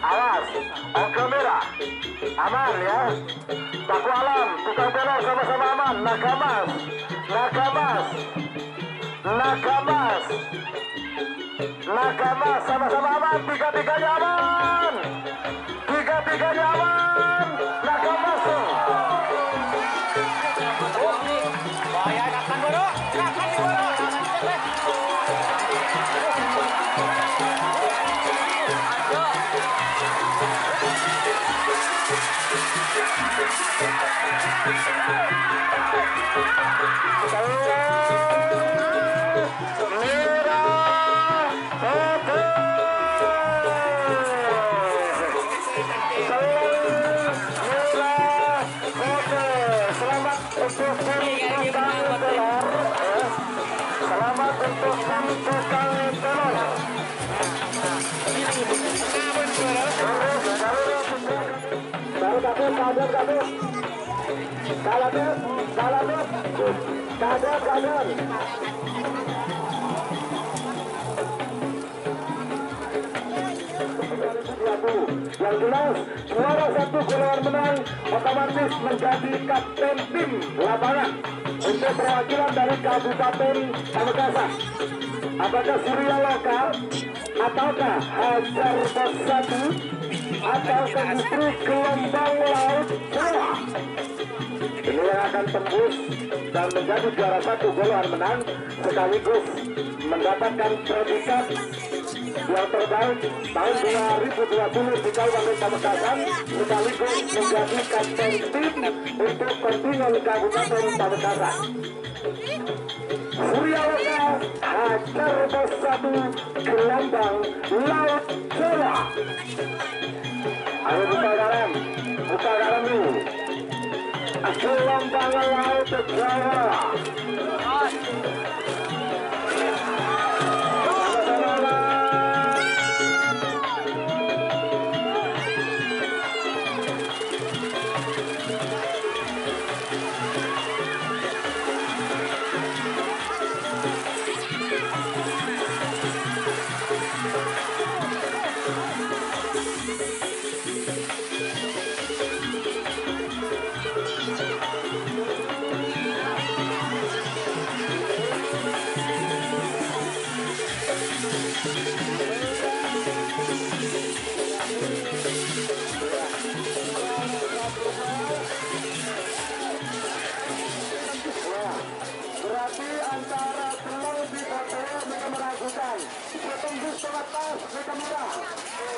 Awas, oke merah, aman ya. Paku Alam, tukang tenor sama-sama aman. Nagamas, Nagamas, Nagamas, Nagamas sama-sama aman. Tiga-tiganya aman, tiga-tiganya aman. Nagamas. Bahaya kapan bodoh? Kapan nih bodoh? Selamat untuk sang tukang telur. Baru kabur, kabur, kabur. Kabur, kabur, kabur, kabur. Yang jelas juara satu golongan menang otomatis menjadi kapten tim lapangan untuk perwakilan dari Kabupaten Pamekasan. Apakah Surya Lokal ataukah Hajar Pos 1 atau justru Gelombang Laut Jawa? Ini yang akan tembus dan menjadi juara satu golongan menang sekaligus mendapatkan predikat yang terbaik tahun 2020 di Kabupaten Pamekasan sekaligus menjadi kapten tim untuk kontingen Kabupaten Pamekasan. Surya Lokal Hajar Pos 1 Gelombang Laut Jawa. Ayo buka garam dulu. Gelombang Laut Jawa.